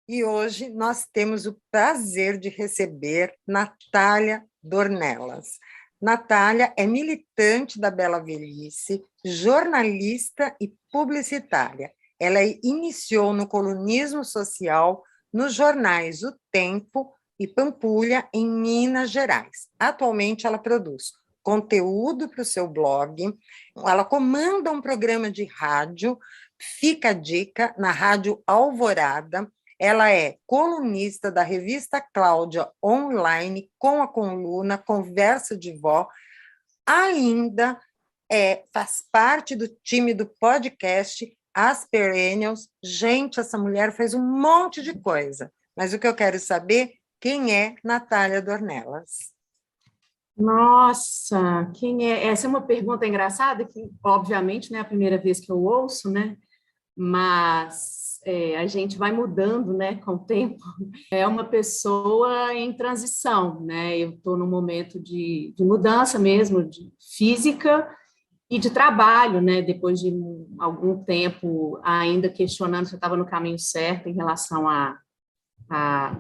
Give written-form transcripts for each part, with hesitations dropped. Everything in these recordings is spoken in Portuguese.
e hoje nós temos o prazer de receber Natália Dornelas. Natália é militante da Bela Velhice, jornalista e publicitária. Ela iniciou no colunismo social nos jornais O Tempo e Pampulha, em Minas Gerais. Atualmente, ela produz conteúdo para o seu blog, ela comanda um programa de rádio, Fica a Dica, na Rádio Alvorada. Ela é colunista da revista Cláudia Online, com a coluna Conversa de Vó. Ainda faz parte do time do podcast As Perennials. Gente, essa mulher fez um monte de coisa, mas o que eu quero saber, quem é Natália Dornelas? Nossa, quem é? Essa é uma pergunta engraçada, que obviamente não é a primeira vez que eu ouço, né? Mas a gente vai mudando, né, com o tempo. É uma pessoa em transição, né? Eu estou num momento de mudança mesmo, de física e de trabalho, né? Depois de algum tempo ainda questionando se eu estava no caminho certo em relação a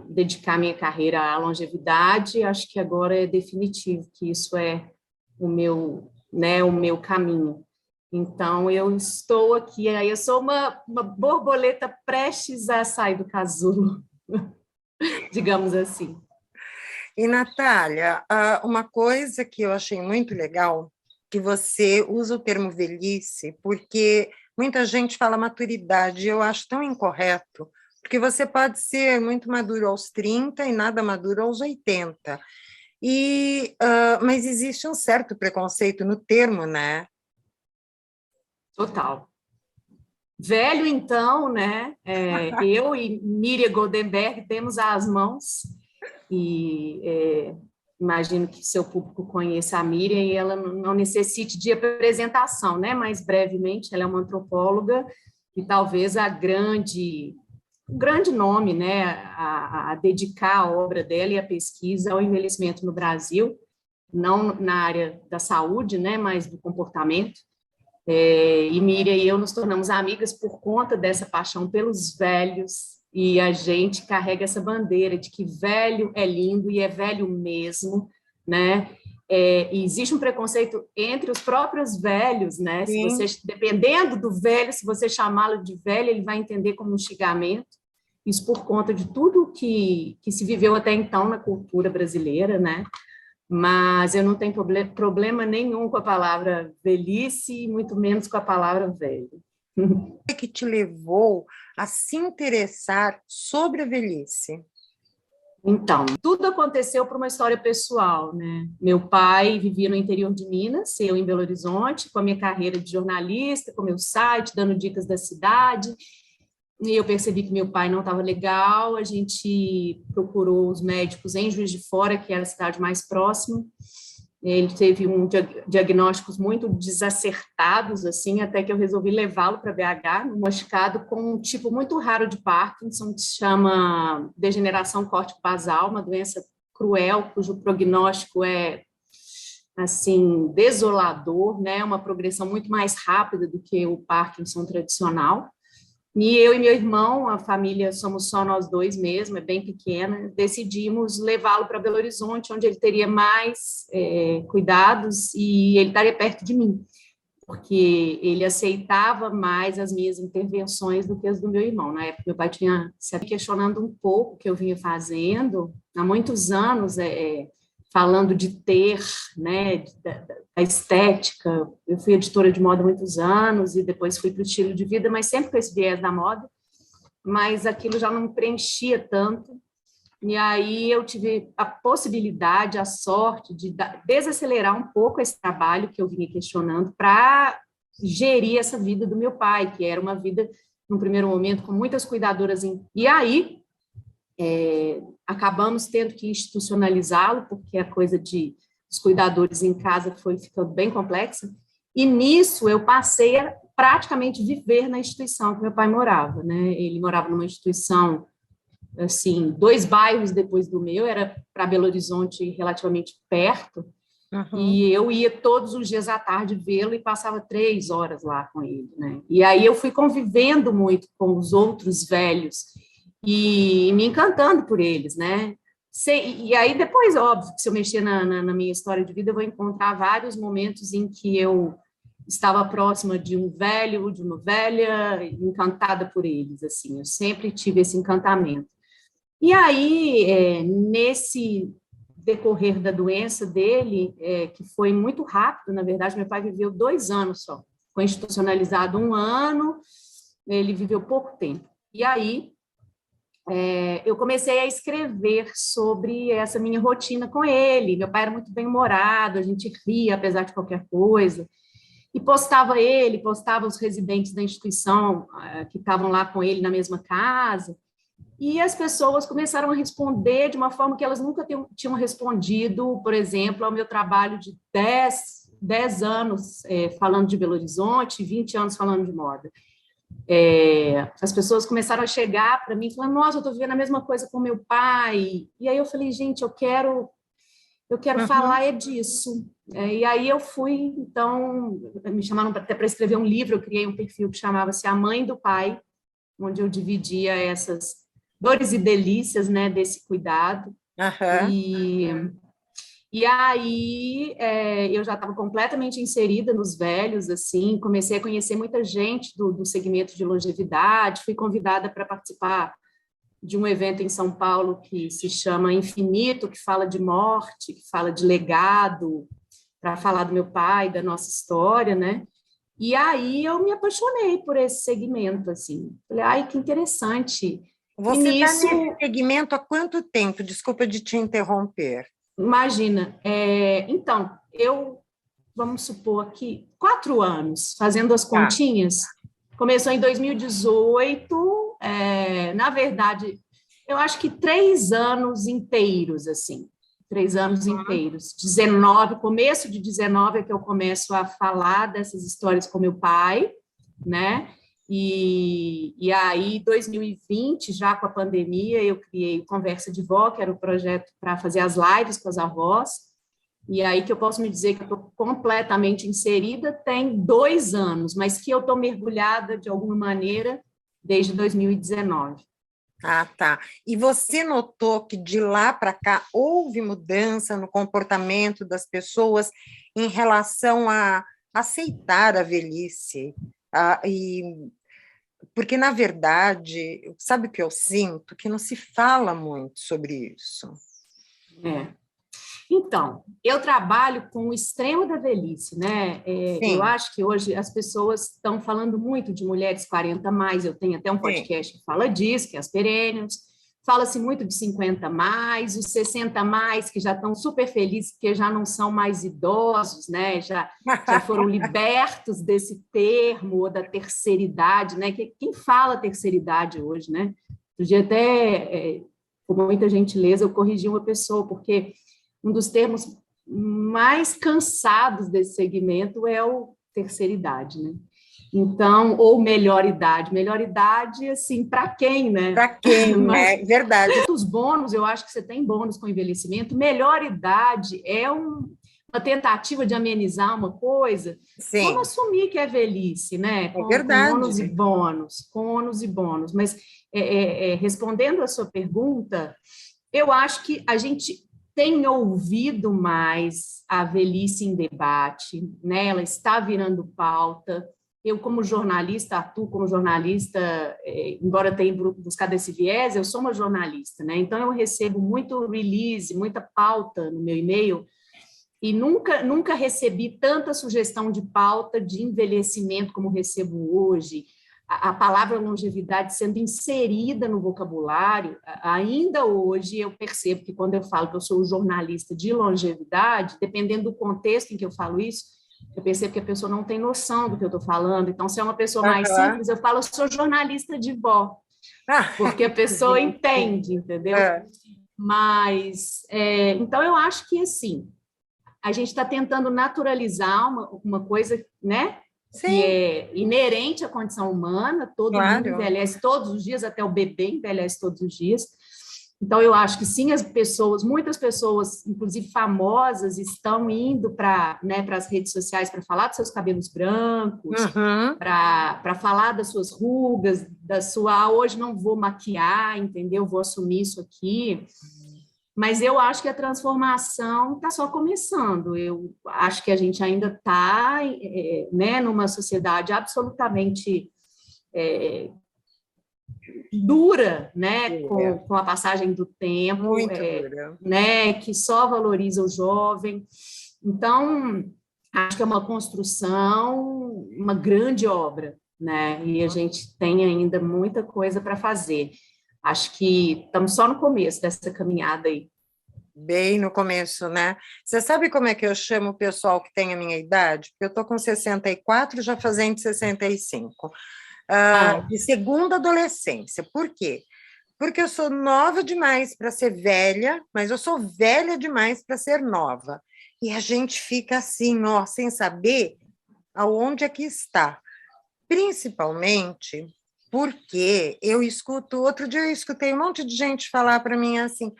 dedicar minha carreira à longevidade, acho que agora é definitivo que isso é o meu, né, o meu caminho. Então, eu estou aqui, eu sou uma borboleta prestes a sair do casulo, digamos assim. E, Natália, uma coisa que eu achei muito legal, que você usa o termo velhice, porque muita gente fala maturidade, e eu acho tão incorreto, porque você pode ser muito maduro aos 30 e nada maduro aos 80. Mas existe um certo preconceito no termo, né? Total. Velho, então, né? Eu e Miriam Goldenberg temos as mãos, e imagino que seu público conheça a Miriam, e ela não necessite de apresentação, né? Mas, brevemente, ela é uma antropóloga e talvez o grande nome, né, a dedicar a obra dela e a pesquisa ao envelhecimento no Brasil, não na área da saúde, né, mas do comportamento. E Miriam e eu nos tornamos amigas por conta dessa paixão pelos velhos, e a gente carrega essa bandeira de que velho é lindo e é velho mesmo, né? E existe um preconceito entre os próprios velhos, né? Se você, dependendo do velho, se você chamá-lo de velho, ele vai entender como um xingamento. Isso por conta de tudo que se viveu até então na cultura brasileira, né? Mas eu não tenho problema nenhum com a palavra velhice, e muito menos com a palavra velho. O que te levou a se interessar sobre a velhice? Então, tudo aconteceu por uma história pessoal, né? Meu pai vivia no interior de Minas, eu em Belo Horizonte, com a minha carreira de jornalista, com meu site, dando dicas da cidade, e eu percebi que meu pai não estava legal. A gente procurou os médicos em Juiz de Fora, que era a cidade mais próxima. Ele teve diagnósticos muito desacertados, assim, até que eu resolvi levá-lo para BH, diagnosticado com um tipo muito raro de Parkinson, que se chama degeneração córtico basal, uma doença cruel, cujo prognóstico é, assim, desolador, né? Uma progressão muito mais rápida do que o Parkinson tradicional. E eu e meu irmão, a família, somos só nós dois mesmo, é bem pequena, decidimos levá-lo para Belo Horizonte, onde ele teria mais cuidados e ele estaria perto de mim, porque ele aceitava mais as minhas intervenções do que as do meu irmão. Na época, meu pai tinha se questionando um pouco o que eu vinha fazendo há muitos anos, falando de ter, né, da estética. Eu fui editora de moda há muitos anos e depois fui para o estilo de vida, mas sempre com esse viés da moda, mas aquilo já não me preenchia tanto. E aí eu tive a possibilidade, a sorte de desacelerar um pouco esse trabalho que eu vinha questionando para gerir essa vida do meu pai, que era uma vida, no primeiro momento, com muitas cuidadoras. E aí acabamos tendo que institucionalizá-lo, porque a coisa dos cuidadores em casa foi ficando bem complexa, e nisso eu passei a praticamente viver na instituição que meu pai morava, né? Ele morava numa instituição, assim, 2 bairros depois do meu, era para Belo Horizonte relativamente perto, e eu ia todos os dias à tarde vê-lo e passava 3 horas lá com ele, né? E aí eu fui convivendo muito com os outros velhos, e me encantando por eles, né? E aí depois, óbvio, que se eu mexer na minha história de vida, eu vou encontrar vários momentos em que eu estava próxima de um velho, de uma velha, encantada por eles, assim, eu sempre tive esse encantamento. E aí, nesse decorrer da doença dele, que foi muito rápido, na verdade, meu pai viveu 2 anos só, foi institucionalizado 1 ano, ele viveu pouco tempo. E aí, eu comecei a escrever sobre essa minha rotina com ele. Meu pai era muito bem-humorado, a gente ria, apesar de qualquer coisa. E postava ele, postava os residentes da instituição que estavam lá com ele na mesma casa. E as pessoas começaram a responder de uma forma que elas nunca tinham respondido, por exemplo, ao meu trabalho de 10 anos falando de Belo Horizonte, 20 anos falando de moda. As pessoas começaram a chegar para mim falando, nossa, eu estou vivendo a mesma coisa com meu pai. E aí eu falei, gente, eu quero falar disso. E aí eu fui, então, me chamaram até para escrever um livro, eu criei um perfil que chamava-se A Mãe do Pai, onde eu dividia essas dores e delícias, né, desse cuidado. E aí eu já estava completamente inserida nos velhos, assim, comecei a conhecer muita gente do segmento de longevidade, fui convidada para participar de um evento em São Paulo que se chama Infinito, que fala de morte, que fala de legado, para falar do meu pai, da nossa história, né? E aí eu me apaixonei por esse segmento, assim. Falei, ai, que interessante. Você está nesse segmento há quanto tempo? Desculpa de te interromper. Imagina, então, vamos supor aqui, 4 anos, fazendo as continhas, começou em 2018, na verdade, eu acho que 3 anos inteiros, assim, 3 anos inteiros, 19, começo de 19 é que eu começo a falar dessas histórias com meu pai, né? E aí, 2020, já com a pandemia, eu criei o Conversa de Vó, que era o projeto para fazer as lives com as avós, e aí que eu posso me dizer que eu estou completamente inserida, tem 2 anos, mas que eu estou mergulhada de alguma maneira desde 2019. Ah, tá. E você notou que de lá para cá houve mudança no comportamento das pessoas em relação a aceitar a velhice? Porque, na verdade, sabe o que eu sinto? Que não se fala muito sobre isso. Então, eu trabalho com o extremo da velhice, né? Eu acho que hoje as pessoas estão falando muito de mulheres 40 mais, eu tenho até um podcast que fala disso, que é as Perennials, fala-se muito de 50 mais, os 60 mais, que já estão super felizes, porque já não são mais idosos, né? Já foram libertos desse termo, ou da terceira idade, né? Quem fala terceira idade hoje, né? Outro dia até, com muita gentileza, eu corrigi uma pessoa, porque um dos termos mais cansados desse segmento é o terceira idade, né? Então, ou melhor idade, assim, para quem, né? Para quem, né? Verdade. Os bônus, eu acho que você tem bônus com envelhecimento, melhor idade é uma tentativa de amenizar uma coisa. Sim. Vamos assumir que é velhice, né? É verdade. Com ônus e bônus, mas respondendo a sua pergunta, eu acho que a gente tem ouvido mais a velhice em debate, né? Ela está virando pauta. Eu, como jornalista, atuo como jornalista, embora tenha buscado esse viés, eu sou uma jornalista, né? Então, eu recebo muito release, muita pauta no meu e-mail, e nunca recebi tanta sugestão de pauta de envelhecimento como recebo hoje. A palavra longevidade sendo inserida no vocabulário, ainda hoje eu percebo que quando eu falo que eu sou jornalista de longevidade, dependendo do contexto em que eu falo isso, eu percebo que a pessoa não tem noção do que eu estou falando. Então, se é uma pessoa mais simples, eu falo, eu sou jornalista de vó, porque a pessoa entende, entendeu? Mas, então, eu acho que, assim, a gente está tentando naturalizar uma coisa, né? Sim. Que é inerente à condição humana, todo mundo envelhece todos os dias, até o bebê envelhece todos os dias, Então, eu acho que sim, as pessoas, muitas pessoas, inclusive famosas, estão indo para, né, para as redes sociais para falar dos seus cabelos brancos, Uhum. para falar das suas rugas, da sua, hoje não vou maquiar, entendeu? Vou assumir isso aqui. Mas eu acho que a transformação está só começando. Eu acho que a gente ainda está, né, numa sociedade absolutamente dura, né, Dura. com a passagem do tempo, Muito dura. né, que só valoriza o jovem. Então, acho que é uma construção, uma grande obra, né, e a gente tem ainda muita coisa para fazer. Acho que estamos só no começo dessa caminhada aí. Bem no começo, né? Você sabe como é que eu chamo o pessoal que tem a minha idade? Porque eu estou com 64, já fazendo 65. Ah, De segunda adolescência. Por quê? Porque eu sou nova demais para ser velha, mas eu sou velha demais para ser nova. E a gente fica assim, ó, sem saber aonde é que está. Principalmente porque eu escuto, outro dia eu escutei um monte de gente falar para mim assim: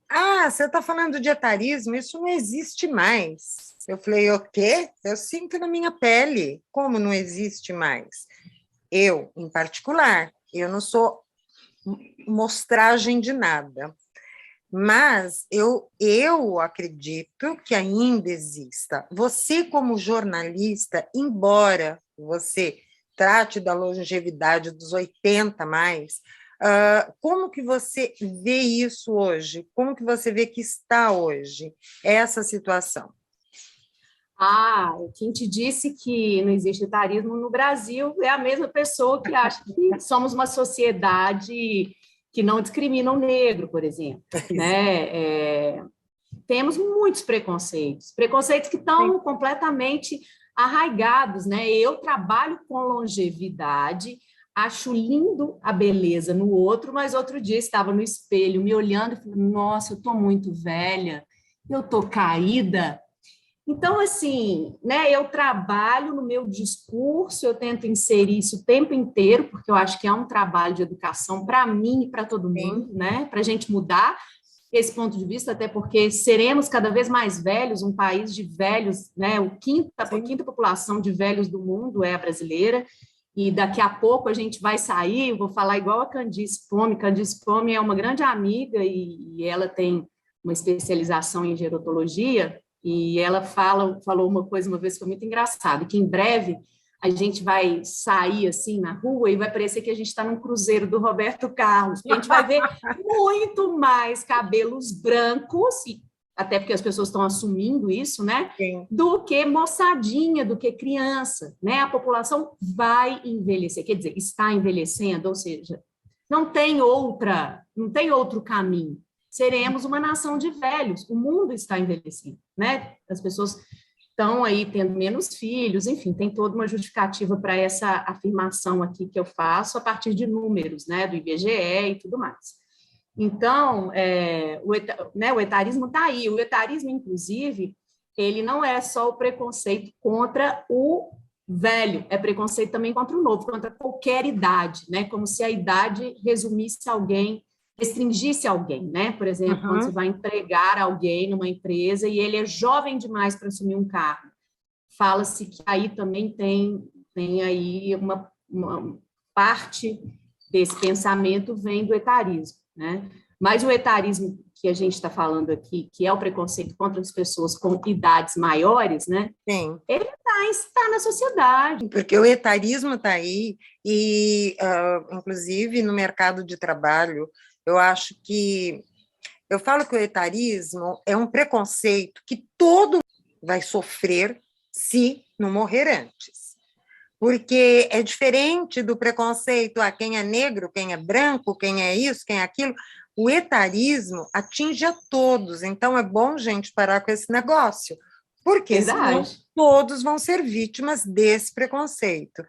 ah, você está falando de etarismo, isso não existe mais. Eu falei, o quê? Eu sinto na minha pele como não existe mais. Eu, em particular, eu não sou mostragem de nada, mas eu acredito que ainda exista. Você, como jornalista, embora você trate da longevidade dos 80 mais, como que você vê isso hoje? Como que você vê que está hoje essa situação? quem te disse que não existe etarismo no Brasil é a mesma pessoa que acha que somos uma sociedade que não discrimina o negro, por exemplo, né? Temos muitos preconceitos, preconceitos que estão completamente arraigados, né? Eu trabalho com longevidade, acho lindo a beleza no outro, mas outro dia estava no espelho me olhando e falando, nossa, eu estou muito velha, eu estou caída. Então, assim, né, eu trabalho no meu discurso, eu tento inserir isso o tempo inteiro, porque eu acho que é um trabalho de educação para mim e para todo Sim, mundo, né, para a gente mudar esse ponto de vista, até porque seremos cada vez mais velhos, um país de velhos, né, a sim. quinta população de velhos do mundo é a brasileira, e daqui a pouco a gente vai sair, eu vou falar igual a Candice Pome é uma grande amiga e ela tem uma especialização em gerontologia, e ela falou uma coisa uma vez que foi muito engraçada, que em breve a gente vai sair assim na rua e vai parecer que a gente está num cruzeiro do Roberto Carlos, porque a gente vai ver muito mais cabelos brancos, e até porque as pessoas estão assumindo isso, né? Sim. Do que moçadinha, do que criança, né? A população vai envelhecer, quer dizer, está envelhecendo, ou seja, não tem outro caminho. Seremos uma nação de velhos. O mundo está envelhecendo, né? As pessoas estão aí tendo menos filhos, enfim, tem toda uma justificativa para essa afirmação aqui que eu faço a partir de números, né, do IBGE e tudo mais. Então, o etarismo está aí. O etarismo, inclusive, ele não é só o preconceito contra o velho, é preconceito também contra o novo, contra qualquer idade, né? Como se a idade resumisse alguém, restringisse alguém, né? Por exemplo, quando você Uhum. vai empregar alguém numa empresa e ele é jovem demais para assumir um cargo, fala-se que aí também tem aí uma parte desse pensamento vem do etarismo, né? Mas o etarismo que a gente está falando aqui, que é o preconceito contra as pessoas com idades maiores, né? Sim. Ele está na sociedade. Porque o etarismo está aí, e, inclusive, no mercado de trabalho, eu acho que. Eu falo que o etarismo é um preconceito que todo mundo vai sofrer se não morrer antes. Porque é diferente do preconceito a quem é negro, quem é branco, quem é isso, quem é aquilo. O etarismo atinge a todos, então é bom, gente, parar com esse negócio, porque senão Verdade. todos vão ser vítimas desse preconceito.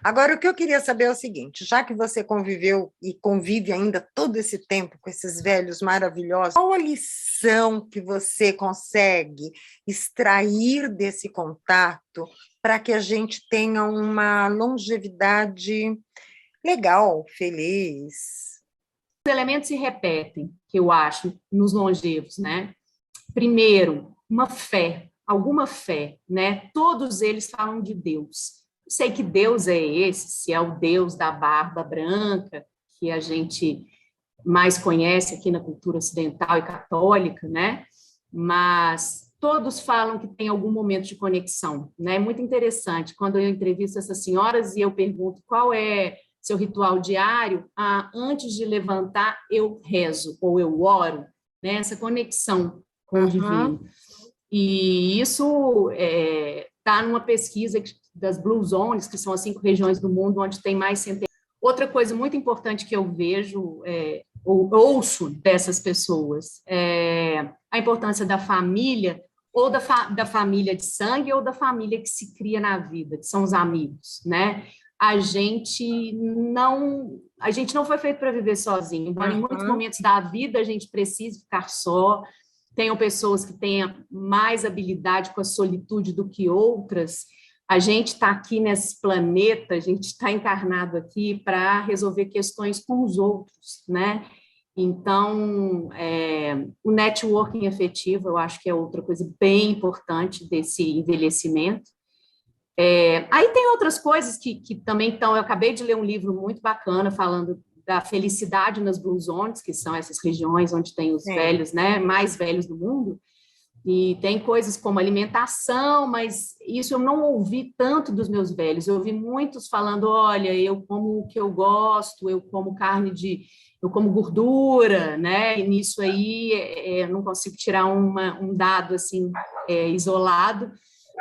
Agora, o que eu queria saber é o seguinte: já que você conviveu e convive ainda todo esse tempo com esses velhos maravilhosos, qual a lição que você consegue extrair desse contato para que a gente tenha uma longevidade legal, feliz? Os elementos se repetem, que eu acho, nos longevos, né? Primeiro, uma fé, alguma fé, né? Todos eles falam de Deus. Não sei que Deus é esse, se é o Deus da barba branca, que a gente mais conhece aqui na cultura ocidental e católica, né? Mas todos falam que tem algum momento de conexão, né? É muito interessante. Quando eu entrevisto essas senhoras e eu pergunto qual é seu ritual diário, antes de levantar eu rezo ou eu oro, né? Essa conexão com o divino. E isso está numa pesquisa das Blue Zones, que são as 5 regiões do mundo onde tem mais centenários. Outra coisa muito importante que eu vejo, ou ouço dessas pessoas, é a importância da família, ou da família de sangue, ou da família que se cria na vida, que são os amigos, né? A gente não foi feito para viver sozinho. Embora em muitos momentos da vida a gente precise ficar só, tenham pessoas que tenham mais habilidade com a solitude do que outras. A gente está aqui nesse planeta, a gente está encarnado aqui para resolver questões com os outros, né? Então, o networking afetivo, eu acho que é outra coisa bem importante desse envelhecimento. Aí tem outras coisas que também estão. Eu acabei de ler um livro muito bacana falando da felicidade nas Blue Zones, que são essas regiões onde tem os velhos, né, mais velhos do mundo. E tem coisas como alimentação, mas isso eu não ouvi tanto dos meus velhos. Eu ouvi muitos falando: olha, eu como o que eu gosto, eu como eu como gordura, né? E nisso aí eu não consigo tirar um dado assim isolado.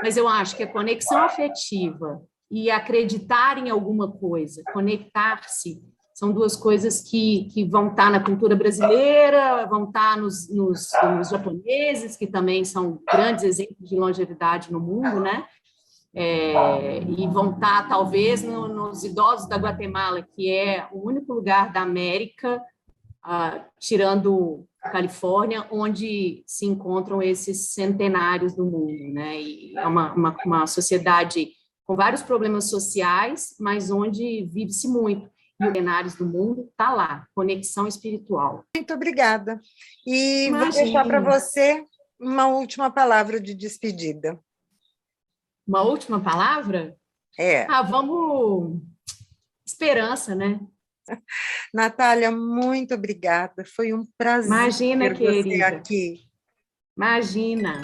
Mas eu acho que a conexão afetiva e acreditar em alguma coisa, conectar-se, são duas coisas que vão estar na cultura brasileira, vão estar nos japoneses, que também são grandes exemplos de longevidade no mundo, né? E vão estar, talvez, nos idosos da Guatemala, que é o único lugar da América, tirando Califórnia, onde se encontram esses centenários do mundo, né? E é uma sociedade com vários problemas sociais, mas onde vive-se muito. E os centenários do mundo está lá, conexão espiritual. Muito obrigada. E Imagina. Vou deixar para você uma última palavra de despedida. Uma última palavra? Vamos... Esperança, né? Natália, muito obrigada. Foi um prazer Imagina, ter querida. você aqui. Imagina.